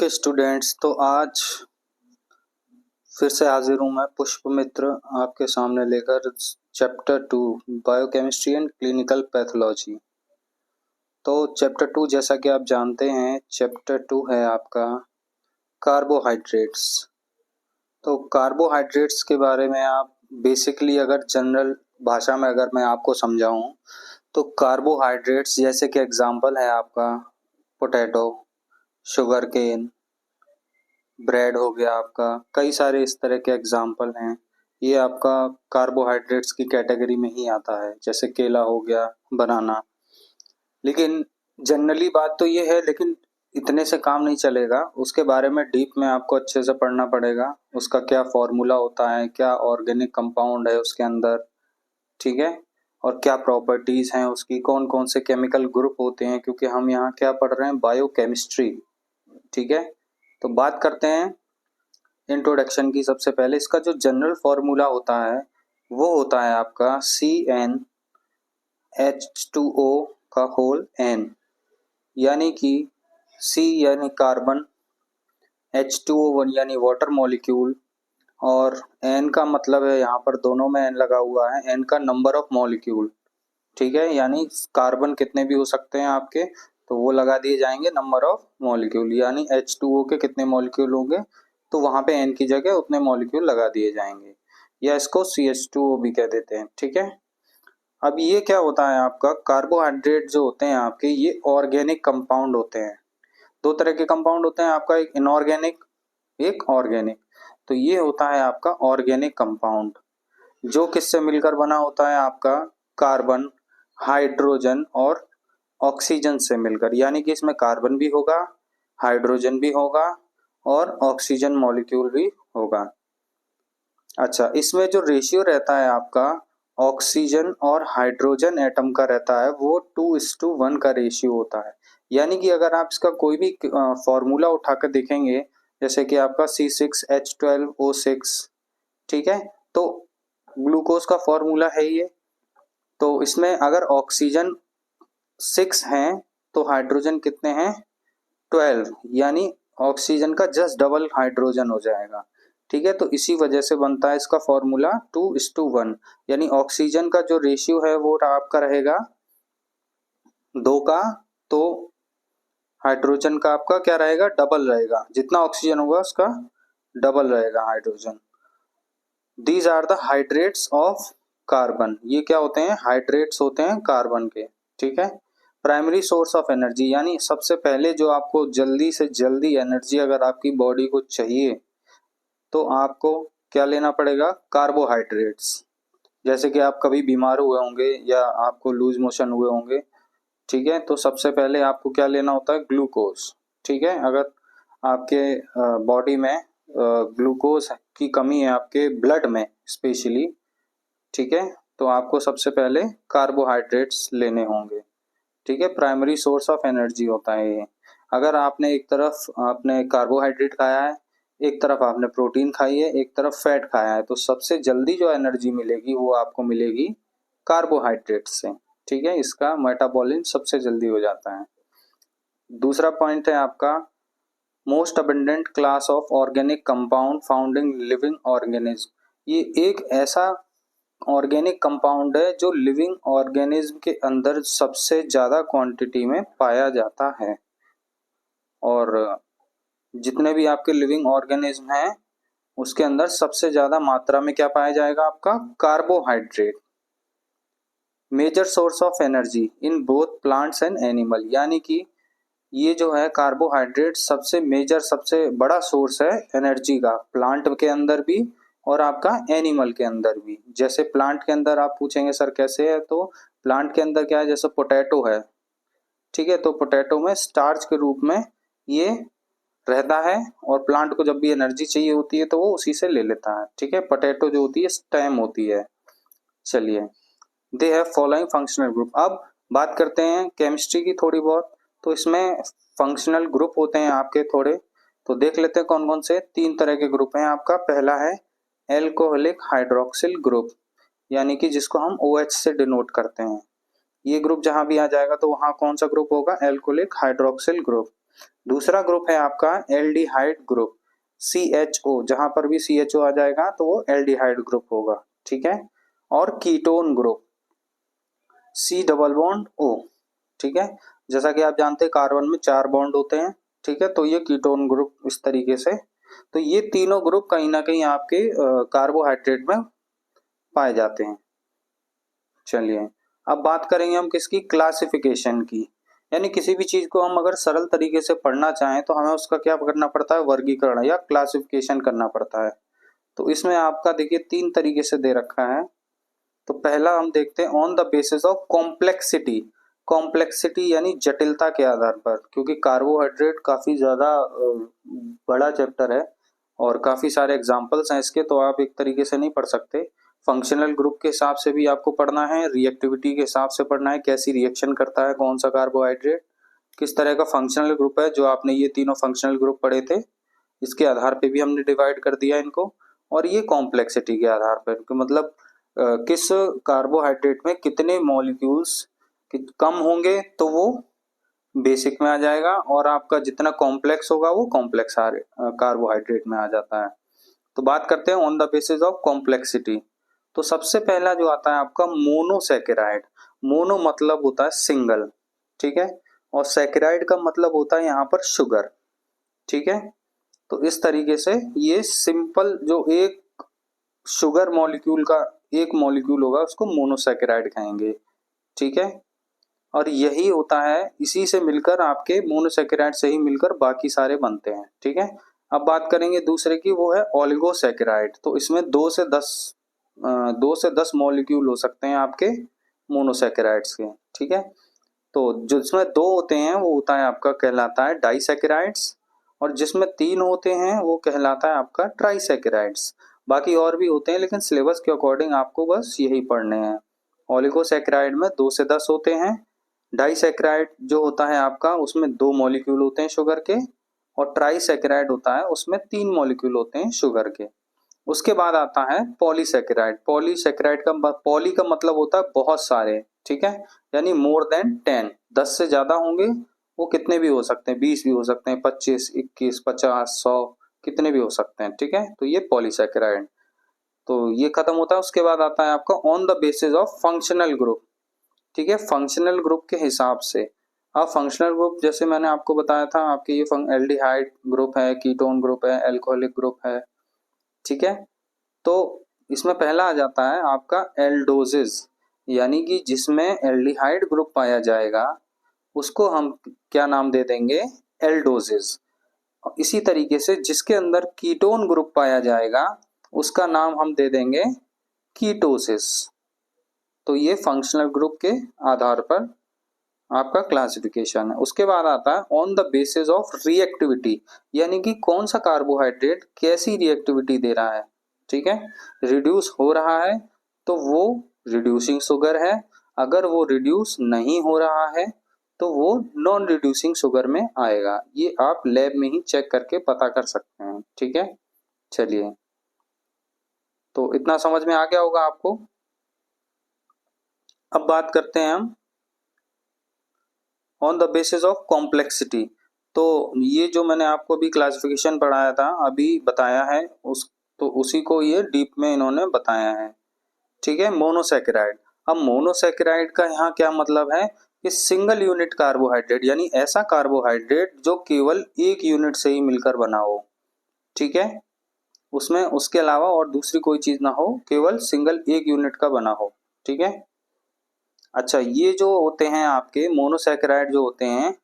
Okay students, तो आज फिर से हाजिर हूँ मैं पुष्पमित्र आपके सामने लेकर chapter 2 biochemistry and clinical pathology. तो चैप्टर 2 जैसा कि आप जानते हैं चैप्टर 2 है आपका कार्बोहाइड्रेट्स। तो कार्बोहाइड्रेट्स के बारे में आप बेसिकली अगर जनरल भाषा में अगर मैं आपको समझाऊँ तो कार्बोहाइड्रेट्स जैसे कि एग्जांपल है आपका पोटैटो, शुगर केन, ब्रेड हो गया आपका, कई सारे इस तरह के एग्जाम्पल हैं। ये आपका कार्बोहाइड्रेट्स की कैटेगरी में ही आता है, जैसे केला हो गया, बनाना। लेकिन जनरली बात तो ये है, लेकिन इतने से काम नहीं चलेगा, उसके बारे में डीप में आपको अच्छे से पढ़ना पड़ेगा। उसका क्या फॉर्मूला होता है, क्या ऑर्गेनिक कंपाउंड है उसके अंदर, ठीक है, और क्या प्रॉपर्टीज हैं उसकी, कौन कौन से केमिकल ग्रुप होते हैं, क्योंकि हम यहाँ क्या पढ़ रहे हैं, बायोकेमिस्ट्री। ठीक है, तो बात करते हैं इंट्रोडक्शन की। सबसे पहले इसका जो जनरल फॉर्मूला होता है वो होता है आपका CnH2O का होल N, यानी कि C यानी कार्बन, H2O1 यानी वाटर मॉलिक्यूल, और N का मतलब है यहाँ पर दोनों में N लगा हुआ है, N का नंबर ऑफ मॉलिक्यूल। ठीक है, यानी कार्बन कितने भी हो सकते हैं आपके, तो वो लगा दिए जाएंगे नंबर ऑफ मॉलिक्यूल, यानी H2O के कितने मॉलिक्यूल होंगे तो वहां पे N की जगह उतने मॉलिक्यूल लगा दिए जाएंगे, या इसको CH2O भी कह देते हैं। ठीक है, अब ये क्या होता है आपका, कार्बोहाइड्रेट जो होते हैं आपके ये ऑर्गेनिक कंपाउंड होते हैं। दो तरह के कंपाउंड होते हैं आपका, एक इनऑर्गेनिक, एक ऑर्गेनिक। तो ये होता है आपका ऑर्गेनिक कंपाउंड, जो किससे मिलकर बना होता है आपका, कार्बन, हाइड्रोजन और ऑक्सीजन से मिलकर, यानी कि इसमें कार्बन भी होगा, हाइड्रोजन भी होगा और ऑक्सीजन मॉलिक्यूल भी होगा। अच्छा, इसमें जो रेशियो रहता है आपका ऑक्सीजन और हाइड्रोजन एटम का रहता है वो 2:1 का रेशियो होता है। यानी कि अगर आप इसका कोई भी फॉर्मूला उठाकर देखेंगे, जैसे कि आपका C6H12O6, ठीक है, तो ग्लूकोज का फॉर्मूला है ये। तो इसमें अगर ऑक्सीजन 6 हैं तो हाइड्रोजन कितने हैं, 12, यानी ऑक्सीजन का जस्ट डबल हाइड्रोजन हो जाएगा। ठीक है, तो इसी वजह से बनता है इसका फॉर्मूला 2:1, यानी ऑक्सीजन का जो रेशियो है वो आपका रहेगा 2 का, तो हाइड्रोजन का आपका क्या रहेगा, डबल रहेगा, जितना ऑक्सीजन होगा उसका डबल रहेगा hydrogen. These are the hydrates of carbon, ये क्या होते हैं, हाइड्रेट्स होते हैं कार्बन के। ठीक है, प्राइमरी सोर्स ऑफ एनर्जी, यानी सबसे पहले जो आपको जल्दी से जल्दी एनर्जी अगर आपकी बॉडी को चाहिए तो आपको क्या लेना पड़ेगा, कार्बोहाइड्रेट्स। जैसे कि आप कभी बीमार हुए होंगे या आपको लूज मोशन हुए होंगे, ठीक है, तो सबसे पहले आपको क्या लेना होता है, ग्लूकोज। ठीक है, अगर आपके बॉडी में ग्लूकोज की कमी है, आपके ब्लड में स्पेशली, ठीक है, तो आपको सबसे पहले कार्बोहाइड्रेट्स लेने होंगे। ठीक है, प्राइमरी सोर्स ऑफ एनर्जी होता है ये। अगर आपने एक तरफ आपने कार्बोहाइड्रेट खाया है, एक तरफ आपने प्रोटीन खाई है, एक तरफ फैट खाया है, तो सबसे जल्दी जो एनर्जी मिलेगी वो आपको मिलेगी कार्बोहाइड्रेट से। ठीक है, इसका मेटाबॉलिज्म सबसे जल्दी हो जाता है। दूसरा पॉइंट है आपका most abundant class of organic compound found in living organism. ये एक ऐसा ऑर्गेनिक कंपाउंड है जो लिविंग ऑर्गेनिज्म के अंदर सबसे ज्यादा क्वांटिटी में पाया जाता है, और जितने भी आपके लिविंग ऑर्गेनिज्म हैं उसके अंदर सबसे ज्यादा मात्रा में क्या पाया जाएगा, आपका carbohydrate. Major source of energy in both plants and animal, यानी कि ये जो है कार्बोहाइड्रेट सबसे मेजर, सबसे बड़ा सोर्स है एनर्जी का, प्लांट के अंदर भी और आपका एनिमल के अंदर भी। जैसे प्लांट के अंदर आप पूछेंगे सर कैसे है, तो प्लांट के अंदर क्या है, जैसे पोटैटो है, ठीक है, तो पोटैटो में स्टार्च के रूप में ये रहता है, और प्लांट को जब भी एनर्जी चाहिए होती है तो वो उसी से ले लेता है। ठीक है, पोटैटो जो होती है स्टेम होती है। चलिए, they have following functional group. अब बात करते हैं केमिस्ट्री की थोड़ी बहुत, तो इसमें फंक्शनल ग्रुप होते हैं आपके थोड़े, तो देख लेते हैं कौन कौन से। 3 तरह के ग्रुप हैं आपका। पहला है एल्कोहलिक हाइड्रोक्सिल ग्रुप, यानी कि जिसको हम OH से डिनोट करते हैं। ये ग्रुप जहां भी आ जाएगा तो वहां कौन सा ग्रुप होगा, एल्कोहलिक हाइड्रोक्सिल ग्रुप। दूसरा ग्रुप है आपका एल्डिहाइड ग्रुप, CHO, जहां पर भी CHO आ जाएगा तो वो एल्डिहाइड ग्रुप होगा, ठीक है। और ketone group C double bond O, ठीक है। जैसा कि आप जानते हैं कार्बन में 4 बॉन्ड होते हैं, ठीक है, तो ये कीटोन ग्रुप इस तरीके से। तो ये तीनों ग्रुप कहीं ना कहीं आपके कार्बोहाइड्रेट में पाए जाते हैं। चलिए अब बात करेंगे हम किसकी, क्लासिफिकेशन की। यानी किसी भी चीज को हम अगर सरल तरीके से पढ़ना चाहें तो हमें उसका क्या करना पड़ता है, वर्गीकरण या क्लासिफिकेशन करना पड़ता है। तो इसमें आपका देखिए 3 तरीके से दे रखा है। तो पहला हम देखते हैं on the basis of complexity. Complexity यानी जटिलता के आधार पर, क्योंकि कार्बोहाइड्रेट काफी ज्यादा बड़ा चैप्टर है और काफी सारे एग्जाम्पल्स हैं इसके, तो आप एक तरीके से नहीं पढ़ सकते। फंक्शनल ग्रुप के हिसाब से भी आपको पढ़ना है, रिएक्टिविटी के हिसाब से पढ़ना है, कैसी रिएक्शन करता है कौन सा कार्बोहाइड्रेट, किस तरह का फंक्शनल ग्रुप है। जो आपने ये तीनों फंक्शनल ग्रुप पढ़े थे इसके आधार पे भी हमने डिवाइड कर दिया इनको। और ये कॉम्प्लेक्सिटी के आधार पर, मतलब किस कार्बोहाइड्रेट में कितने मॉलिक्यूल्स कम होंगे तो वो बेसिक में आ जाएगा, और आपका जितना कॉम्प्लेक्स होगा वो कॉम्प्लेक्स कार्बोहाइड्रेट में आ जाता है। तो बात करते हैं on the basis of complexity. तो सबसे पहला जो आता है आपका मोनोसैकेराइड। मोनो मतलब होता है सिंगल, ठीक है, और सैकेराइड का मतलब होता है यहाँ पर शुगर, ठीक है। तो इस तरीके से ये सिंपल जो एक शुगर मॉलिक्यूल का एक मॉलिक्यूल होगा उसको मोनोसैकेराइड कहेंगे, ठीक है। और यही होता है, इसी से मिलकर आपके मोनोसैकेराइड से ही मिलकर बाकी सारे बनते हैं, ठीक है। अब बात करेंगे दूसरे की, वो है ओलिगोसैकेराइड। तो इसमें 2 से 10 मॉलिक्यूल हो सकते हैं आपके मोनोसैकेराइड्स के, ठीक है। तो जिसमें 2 होते हैं वो होता है आपका कहलाता है डाइसैकेराइड्स, और जिसमें 3 होते हैं वो कहलाता है आपका ट्राइसैकेराइड्स। बाकी और भी होते हैं लेकिन सिलेबस के अकॉर्डिंग आपको बस यही पढ़ने हैं। ओलिगोसैकेराइड में 2 से 10 होते हैं। डाइसैकेराइड जो होता है आपका उसमें 2 मॉलिक्यूल होते हैं शुगर के, और ट्राइसैकेराइड होता है उसमें 3 मॉलिक्यूल होते हैं शुगर के। उसके बाद आता है पॉलीसैकेराइड। पॉलीसैकेराइड का पॉली का मतलब होता है बहुत सारे, ठीक है, यानी मोर देन 10, 10 से ज्यादा होंगे, वो कितने भी हो सकते हैं, 20 भी हो सकते हैं, 25, 21, 50, 100, कितने भी हो सकते हैं, ठीक है। तो ये पॉलीसैकेराइड, तो ये खत्म होता है। उसके बाद आता है आपका on the basis of functional group, ठीक है, फंक्शनल ग्रुप के हिसाब से। अब फंक्शनल ग्रुप जैसे मैंने आपको बताया था, आपके ये एल्डिहाइड ग्रुप है, कीटोन ग्रुप है, एल्कोहलिक ग्रुप है, ठीक है। तो इसमें पहला आ जाता है आपका एल्डोजेज, यानी कि जिसमें एल्डिहाइड ग्रुप पाया जाएगा उसको हम क्या नाम दे देंगे, एल्डोजेज। इसी तरीके से जिसके अंदर कीटोन ग्रुप पाया जाएगा उसका नाम हम दे देंगे कीटोसिस। तो ये फंक्शनल ग्रुप के आधार पर आपका क्लासिफिकेशन है। उसके बाद आता है on the basis of reactivity, यानी कि कौन सा कार्बोहाइड्रेट कैसी रिएक्टिविटी दे रहा है, ठीक है। रिड्यूस हो रहा है तो वो रिड्यूसिंग शुगर है, अगर वो रिड्यूस नहीं हो रहा है तो वो नॉन रिड्यूसिंग शुगर में आएगा। ये आप लैब में ही चेक करके पता कर सकते हैं, ठीक है। चलिए, तो इतना समझ में आ गया होगा आपको। अब बात करते हैं हम on the basis of complexity. तो ये जो मैंने आपको अभी क्लासिफिकेशन पढ़ाया था, अभी बताया है उस, तो उसी को ये डीप में इन्होंने बताया है, ठीक है। मोनोसैकेराइड, अब मोनोसैकेराइड का यहाँ क्या मतलब है कि सिंगल यूनिट कार्बोहाइड्रेट, यानी ऐसा कार्बोहाइड्रेट जो केवल एक यूनिट से ही मिलकर बना हो, ठीक है, उसमें उसके अलावा और दूसरी कोई चीज ना हो, केवल सिंगल एक यूनिट का बना हो, ठीक है। अच्छा, ये जो होते हैं आपके मोनोसैकेराइड जो होते हैं,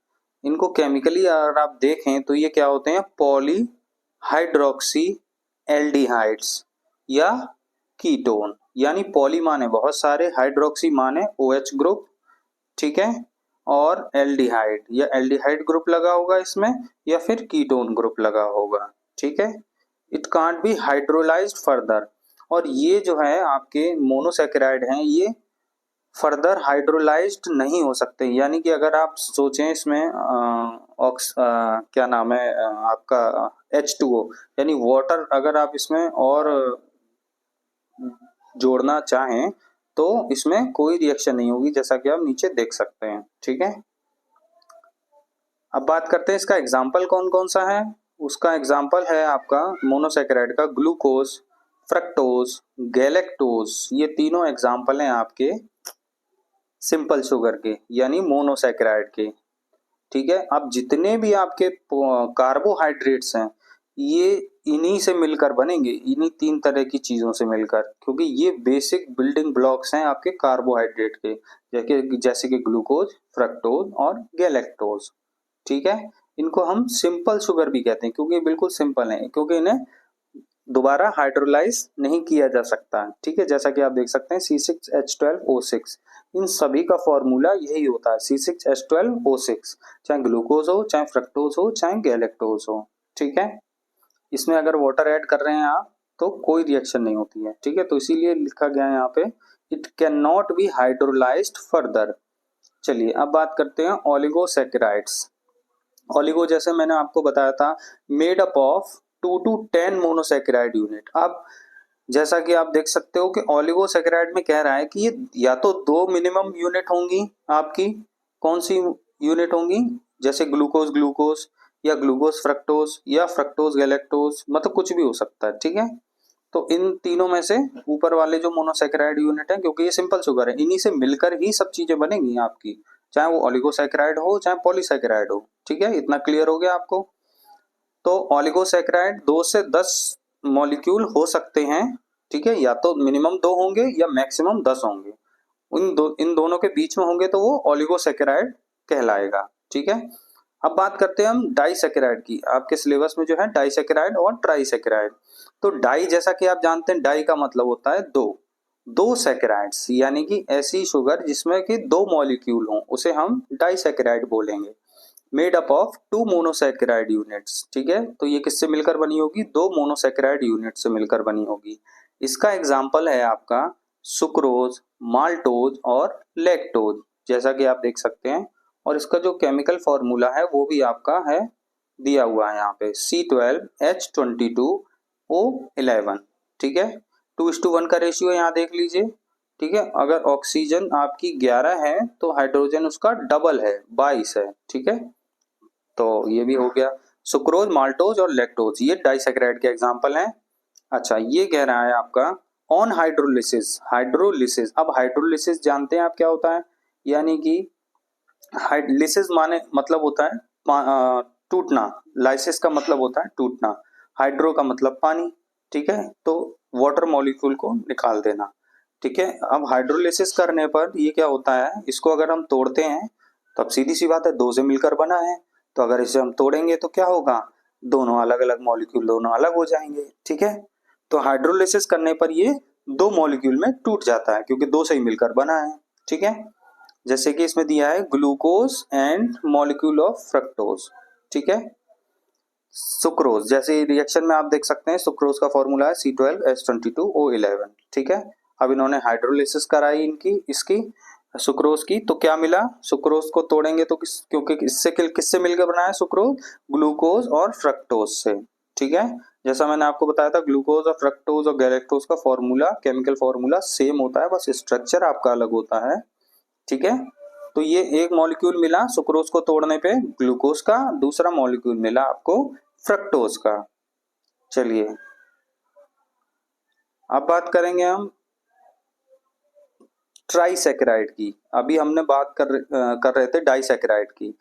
इनको केमिकली अगर आप देखें तो ये क्या होते हैं, पॉली हाइड्रोक्सी एल्डिहाइड्स या कीटोन। यानी पॉली माने बहुत सारे, हाइड्रोक्सी माने OH ग्रुप, ठीक है, और एल्डिहाइड या एल्डिहाइड ग्रुप लगा होगा इसमें, या फिर कीटोन ग्रुप लगा होगा, ठीक है। It can't be hydrolysed further, और ये जो है आपके मोनोसैकेराइड हैं ये फर्दर हाइड्रोलाइज्ड नहीं हो सकते। यानी कि अगर आप सोचें इसमें क्या नाम है आपका H2O, यानी वाटर, अगर आप इसमें और जोड़ना चाहें तो इसमें कोई रिएक्शन नहीं होगी, जैसा कि आप नीचे देख सकते हैं, ठीक है। अब बात करते हैं इसका एग्जाम्पल कौन कौन सा है। उसका एग्जाम्पल है आपका मोनोसेकेराइड का ग्लूकोज, फ्रक्टोज, गैलेक्टोज, ये तीनों एग्जाम्पल हैं आपके सिंपल शुगर के यानी मोनोसेकेराइड के। ठीक है, अब जितने भी आपके कार्बोहाइड्रेट्स हैं ये इन्हीं से मिलकर बनेंगे, इन्हीं तीन तरह की चीजों से मिलकर, क्योंकि ये बेसिक बिल्डिंग ब्लॉक्स हैं आपके कार्बोहाइड्रेट के, जैसे कि ग्लूकोज, फ्रक्टोज और गैलेक्टोज। ठीक है, इनको हम सिंपल शुगर भी कहते हैं क्योंकि ये बिल्कुल सिंपल है, क्योंकि इन्हें दोबारा हाइड्रोलाइज नहीं किया जा सकता। ठीक है, जैसा कि आप देख सकते हैं C6H12O6, इन सभी का फॉर्मूला यही होता है C6H12O6, चाहे ग्लूकोज हो, चाहे फ्रक्टोज हो, चाहे गैलेक्टोज हो। ठीक है, इसमें अगर वाटर ऐड कर रहे हैं आप तो कोई रिएक्शन नहीं होती है। ठीक है, तो इसीलिए लिखा गया है यहाँ पे it can not be hydrolysed further. चलिए अब बात करते हैं ओलिगोसैकेराइड्स। ओलिगो जैसे मैंने आपको बताया था made up of 2 to 10 monosaccharide unit. अब जैसा कि आप देख सकते हो कि ओलिगोसैकेराइड में कह रहा है कि ये या तो दो मिनिमम यूनिट होंगी आपकी, कौन सी यूनिट होंगी, जैसे ग्लूकोज ग्लूकोज, या ग्लूकोज फ्रक्टोज, या फ्रक्टोज गैलेक्टोज, मतलब कुछ भी हो सकता है। ठीक है, तो इन तीनों में से ऊपर वाले जो मोनोसैकेराइड यूनिट है, क्योंकि ये सिंपल शुगर है, इन्हीं से मिलकर ही सब चीजें बनेंगी आपकी, चाहे वो ओलिगोसैकेराइड हो चाहे पॉलीसैकेराइड हो। ठीक है, इतना क्लियर हो गया आपको। तो ओलिगोसैकेराइड 2 से 10 मॉलिक्यूल हो सकते हैं। ठीक है, या तो मिनिमम 2 होंगे या मैक्सिमम 10 होंगे, इन दोनों के बीच में होंगे तो वो ओलिगोसैकेराइड कहलाएगा। ठीक है, अब बात करते हैं हम डाइसैकेराइड की। आपके सिलेबस में जो है डाइसैकेराइड और ट्राइसैकेराइड। तो डाई जैसा कि आप जानते हैं, डाई का मतलब होता है दो, दो सैकेराइड्स, यानी कि ऐसी शुगर जिसमें कि दो मॉलिक्यूल हों उसे हम डाइसैकेराइड बोलेंगे। Made up of 2 monosaccharide units. ठीक है, तो ये किससे मिलकर बनी होगी, दो मोनोसैकेराइड यूनिट से मिलकर बनी होगी। इसका एग्जाम्पल है आपका सुक्रोज, माल्टोज और लैक्टोज, जैसा कि आप देख सकते हैं। और इसका जो केमिकल फॉर्मूला है वो भी आपका है दिया हुआ है यहाँ पे C12H22O11। ठीक है, 2:1 का रेशियो यहाँ देख लीजिए। ठीक है, अगर ऑक्सीजन आपकी 11 है तो हाइड्रोजन उसका डबल है, 22 है। ठीक है, तो ये भी हो गया। सुक्रोज, माल्टोज और लैक्टोज ये डाइसैकेराइड के एग्जांपल हैं। अच्छा, ये कह रहा है आपका ऑन हाइड्रोलिसिस। हाइड्रोलिसिस, अब हाइड्रोलिसिस जानते हैं आप क्या होता है, यानी कि लिसिस माने मतलब होता है टूटना, लाइसिस का मतलब होता है टूटना, हाइड्रो का मतलब पानी। ठीक है, तो वाटर मॉलिक्यूल को निकाल देना। ठीक है, अब हाइड्रोलिसिस करने पर ये क्या होता है, इसको अगर हम तोड़ते हैं तो अब सीधी सी बात है दो से मिलकर बना है, तो अगर इसे हम तोड़ेंगे तो क्या होगा, दोनों अलग अलग मॉलिक्यूल दोनों अलग हो जाएंगे। ठीक है, तो हाइड्रोलिसिस करने पर ये दो मॉलिक्यूल में टूट जाता है क्योंकि दो से ही मिलकर बना है। ठीक है, जैसे कि इसमें दिया है glucose and molecule of fructose. ठीक है, सुक्रोज जैसे रिएक्शन में आप देख सकते हैं, सुक्रोज का फॉर्मूला है C12H22O11। ठीक है, अब इन्होंने हाइड्रोलिसिस कराई इनकी इसकी सुक्रोज की, तो क्या मिला, सुक्रोज को तोड़ेंगे तो क्योंकि इससे किससे मिलकर बना है सुक्रोज, ग्लूकोज और फ्रक्टोज से। ठीक है, जैसा मैंने आपको बताया था ग्लूकोज और फ्रक्टोज और गैलेक्टोज का फॉर्मूला, केमिकल फॉर्मूला सेम होता है, बस स्ट्रक्चर आपका अलग होता है। ठीक है, तो ये एक मॉलिक्यूल मिला सुक्रोज को तोड़ने पे ग्लूकोज का, दूसरा मॉलिक्यूल मिला आपको फ्रक्टोज का। चलिए अब बात करेंगे हम ट्राइसैकेराइड की। अभी हमने बात कर रहे थे डाइसैकेराइड की,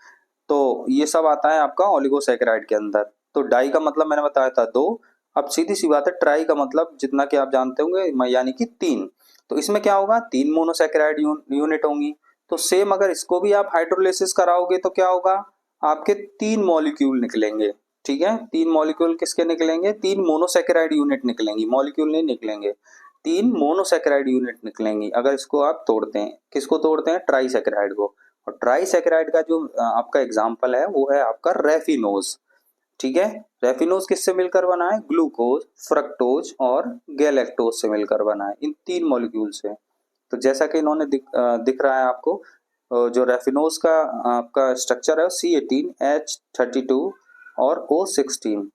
तो ये सब आता है आपका ओलिगोसैकेराइड के अंदर। तो डाई का मतलब मैंने बताया था दो, अब सीधी सी बात है ट्राई का मतलब जितना कि आप जानते होंगे यानी कि तीन। तो इसमें क्या होगा, तीन मोनोसैकेराइड यूनिट होंगी। तो सेम अगर इसको भी आप हाइड्रोलिसिस कराओगे तो क्या होगा, आपके तीन मॉलिक्यूल निकलेंगे। ठीक है, तीन मॉलिक्यूल किसके निकलेंगे, तीन मोनोसैकेराइड यूनिट निकलेंगी, मॉलिक्यूल नहीं निकलेंगे, तीन मोनोसैकेराइड यूनिट निकलेंगी अगर इसको आप तोड़ते हैं। किसको तोड़ते हैं, ट्राइसैकेराइड को। और ट्राइसैकेराइड का जो आपका एग्जाम्पल है वो है आपका रेफिनोज। ठीक है, रेफिनोज किससे मिलकर बना है, ग्लूकोज, फ्रक्टोज और गैलेक्टोज से मिलकर बना है, इन तीन मॉलिक्यूल से। तो जैसा कि इन्होंने दिख रहा है आपको, जो रेफिनोज का आपका स्ट्रक्चर है C18H32 और O16,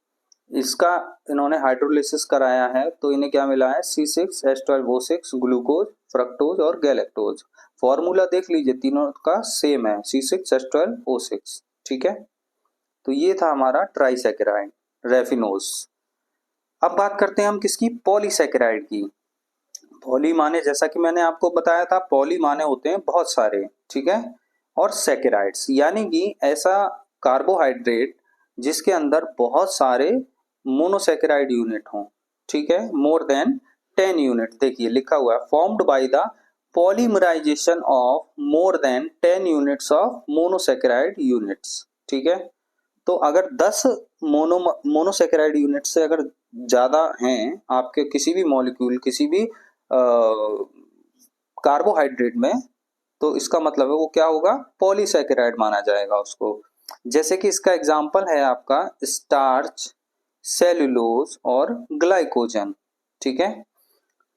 इसका इन्होंने हाइड्रोलिसिस कराया है तो इन्हें क्या मिला है C6H12O6, ग्लूकोज, फ्रक्टोज और गैलेक्टोज। फॉर्मूला देख लीजिए तीनों का सेम है C6H12O6। ठीक है, तो ये था हमारा ट्राइसैकेराइड, रेफिनोज। अब बात करते हैं हम किसकी, पॉलीसैकेराइड की। पॉली माने जैसा कि मैंने आपको बताया था, पॉली माने होते हैं बहुत सारे, ठीक है, और सैकेराइड्स यानी कि ऐसा कार्बोहाइड्रेट जिसके अंदर बहुत सारे मोनोसैकेराइड यूनिट हों, ठीक है, मोर देन 10 यूनिट। देखिए लिखा हुआ है formed by the polymerization of more than 10 units of monosaccharide units, ठीक है। तो अगर 10 मोनोसैकेराइड यूनिट से अगर ज़्यादा हैं आपके किसी भी मॉलिक्यूल, किसी भी कार्बोहाइड्रेट में, तो इसका मतलब है वो क्या होगा, पॉलीसैकेराइड माना जाएगा उसको। जैसे कि इसका एग्जाम्पल है आपका स्टार्च, सेलुलोज और ग्लाइकोजन, ठीक है।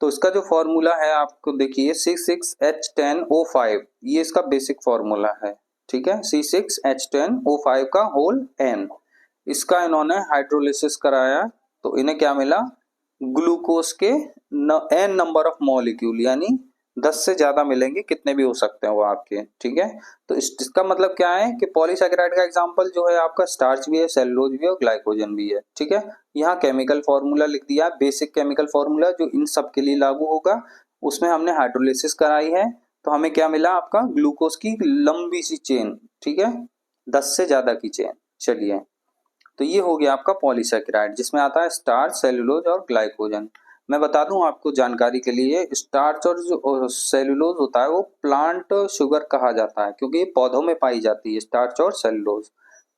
तो इसका जो फॉर्मूला है आपको देखिए C6H10O5, ये इसका बेसिक फॉर्मूला है, ठीक है, C6H10O5 का होल N। इसका इन्होंने हाइड्रोलिसिस कराया तो इन्हें क्या मिला, ग्लूकोज के N नंबर ऑफ मॉलिक्यूल, यानी 10 से ज्यादा मिलेंगे, कितने भी हो सकते हैं वो आपके, ठीक है। तो इसका मतलब क्या है कि पॉलीसैकेराइड का एग्जांपल जो है आपका स्टार्च भी है, सेलुलोज भी है और ग्लाइकोजन भी है, ठीक है। यहाँ केमिकल फॉर्मूला लिख दिया, बेसिक केमिकल फॉर्मूला जो इन सब के लिए लागू होगा, उसमें हमने हाइड्रोलिसिस कराई है तो हमें क्या मिला आपका, ग्लूकोज की लंबी सी चेन, ठीक है, 10 से ज्यादा की चेन। चलिए, तो ये हो गया आपका पॉलीसैकेराइड जिसमें आता है स्टार्च, सेलुलोज और ग्लाइकोजन। मैं बता दूं आपको जानकारी के लिए, स्टार्च और जो सेलुलोज होता है वो प्लांट शुगर कहा जाता है क्योंकि ये पौधों में पाई जाती है, स्टार्च और सेलुलोज,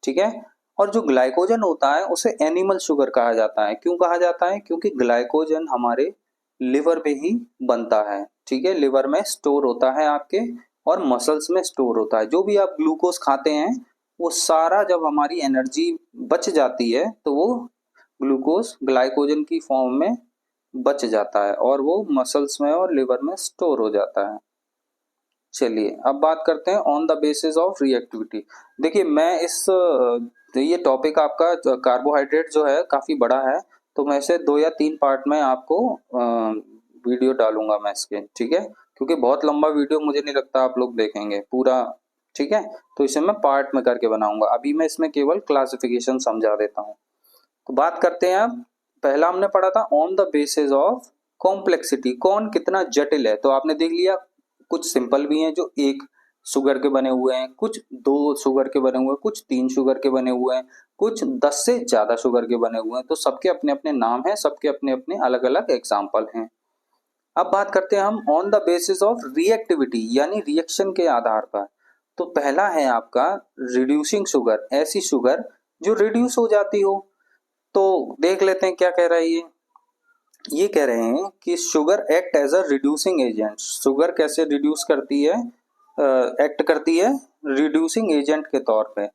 ठीक है। और जो ग्लाइकोजन होता है उसे एनिमल शुगर कहा जाता है। क्यों कहा जाता है, क्योंकि ग्लाइकोजन हमारे लिवर में ही बनता है, ठीक है, लिवर में स्टोर होता है आपके और मसल्स में स्टोर होता है। जो भी आप ग्लूकोज खाते हैं वो सारा जब हमारी एनर्जी बच जाती है तो वो ग्लूकोज ग्लाइकोजन की फॉर्म में बच जाता है और वो मसल्स में और लिवर में स्टोर हो जाता है। चलिए अब बात करते हैं on the basis of reactivity. देखिए मैं ये टॉपिक आपका कार्बोहाइड्रेट जो है काफ़ी बड़ा है, तो मैं इसे 2 या 3 पार्ट में आपको वीडियो डालूंगा मैं इसके, ठीक है, क्योंकि बहुत लंबा वीडियो मुझे नहीं लगता आप लोग देखेंगे पूरा, ठीक है। तो इसे मैं पार्ट में करके बनाऊंगा, अभी मैं इसमें केवल क्लासिफिकेशन समझा देता हूँ। तो बात करते हैं अब, पहला हमने पढ़ा था on the basis of complexity, कौन कितना जटिल है। तो आपने देख लिया कुछ सिंपल भी हैं जो 1 शुगर के बने हुए हैं, कुछ 2 शुगर के बने हुए हैं, कुछ 3 शुगर के बने हुए हैं, कुछ 10 से ज्यादा शुगर के बने हुए हैं। तो सबके अपने अपने नाम हैं, सबके अपने अपने अलग अलग एग्जाम्पल हैं। अब बात करते हैं हम on the basis of reactivity, यानी रिएक्शन के आधार पर। तो पहला है आपका रिड्यूसिंग शुगर, ऐसी शुगर जो रिड्यूस हो जाती हो। तो देख लेते हैं क्या कह रहा है ये कह रहे हैं कि sugar act as a reducing agent. Sugar कैसे रिड्यूस करती है, एक्ट करती है रिड्यूसिंग एजेंट के तौर पे,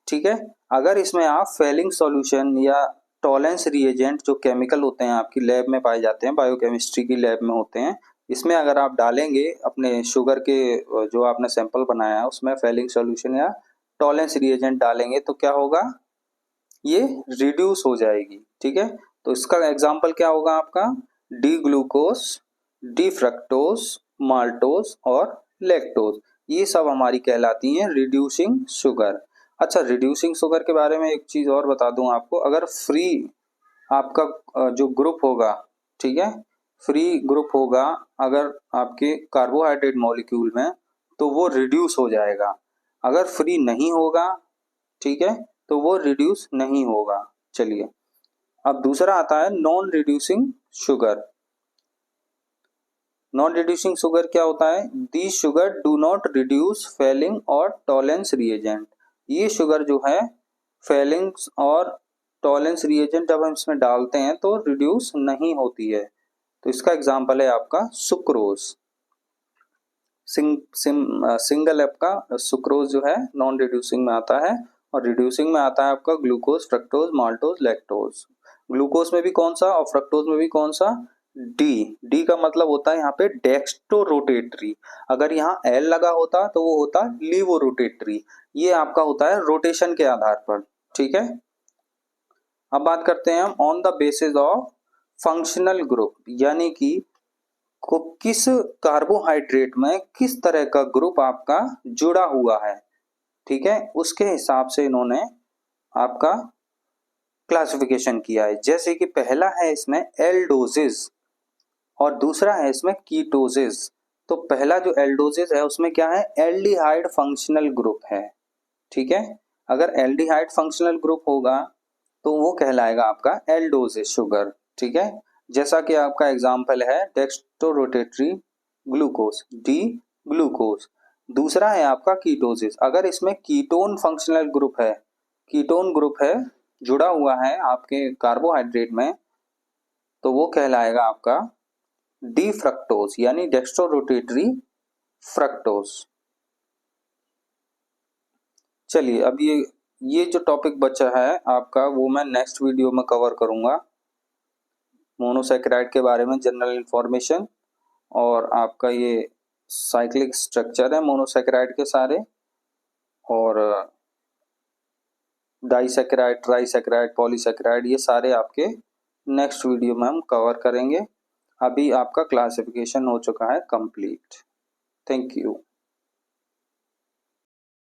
ठीक है। अगर इसमें आप फेलिंग सॉल्यूशन या टॉलेंस रिएजेंट जो केमिकल होते हैं आपकी लैब में पाए जाते हैं, बायोकेमिस्ट्री की लैब में होते हैं, इसमें अगर आप डालेंगे अपने शुगर के जो आपने सैंपल बनाया है उसमें फेलिंग सॉल्यूशन या टॉलेंस रिएजेंट डालेंगे तो क्या होगा, ये रिड्यूस हो जाएगी, ठीक है। तो इसका एग्जाम्पल क्या होगा आपका, D glucose, D fructose, maltose और लैक्टोज, ये सब हमारी कहलाती हैं रिड्यूसिंग शुगर। अच्छा, रिड्यूसिंग शुगर के बारे में एक चीज और बता दूं आपको, अगर फ्री आपका जो ग्रुप होगा, ठीक है, फ्री ग्रुप होगा अगर आपके कार्बोहाइड्रेट मॉलिक्यूल में तो वो रिड्यूस हो जाएगा, अगर फ्री नहीं होगा, ठीक है, तो वो रिड्यूस नहीं होगा। चलिए अब दूसरा आता है non reducing sugar. Non reducing sugar क्या होता है, the sugar do not reduce Fehling और टॉलेंस रिएजेंट। ये शुगर जो है फेलिंग्स और टॉलेंस रिएजेंट जब हम इसमें डालते हैं तो रिड्यूस नहीं होती है। तो इसका एग्जांपल है आपका सुक्रोज, सिंगल ऐप का सुक्रोज जो है नॉन रिड्यूसिंग में आता है और रिड्यूसिंग में आता है आपका glucose, fructose, maltose, lactose. Glucose में भी कौन सा और फ्रक्टोज में भी कौन सा, डी। डी का मतलब होता है यहाँ पे डेक्स्ट्रो रोटेटरी, अगर यहाँ एल लगा होता तो वो होता लीवो रोटेटरी, ये आपका होता है रोटेशन के आधार पर, ठीक है। अब बात करते हैं हम on the basis of functional group, यानी कि को किस कार्बोहाइड्रेट में किस तरह का ग्रुप आपका जुड़ा हुआ है, ठीक है, उसके हिसाब से इन्होंने आपका क्लासिफिकेशन किया है। जैसे कि पहला है इसमें एल्डोजेज और दूसरा है इसमें कीटोजेज। तो पहला जो एल्डोजेज है उसमें क्या है, एल्डिहाइड फंक्शनल ग्रुप है। ठीक है, अगर एल्डिहाइड फंक्शनल ग्रुप होगा तो वो कहलाएगा आपका एल्डोजेज शुगर। ठीक है, जैसा कि आपका एग्जाम्पल है डेक्स्ट्रोरोटेटरी ग्लूकोज, डी ग्लूकोज। दूसरा है आपका कीटोजेज, अगर इसमें कीटोन फंक्शनल ग्रुप है, कीटोन ग्रुप है जुड़ा हुआ है आपके कार्बोहाइड्रेट में, तो वो कहलाएगा आपका डी फ्रक्टोज यानी डेक्स्ट्रोरोटेटरी फ्रक्टोज। चलिए अब ये जो टॉपिक बचा है आपका वो मैं नेक्स्ट वीडियो में कवर करूंगा। मोनोसैकेराइड के बारे में जनरल इंफॉर्मेशन और आपका ये साइक्लिक स्ट्रक्चर है मोनोसैकेराइड के सारे, और डाइसैकेराइड, ट्राइसैकेराइड, पॉलीसैकेराइड, ये सारे आपके नेक्स्ट वीडियो में हम कवर करेंगे। अभी आपका क्लासिफिकेशन हो चुका है कंप्लीट। Thank you.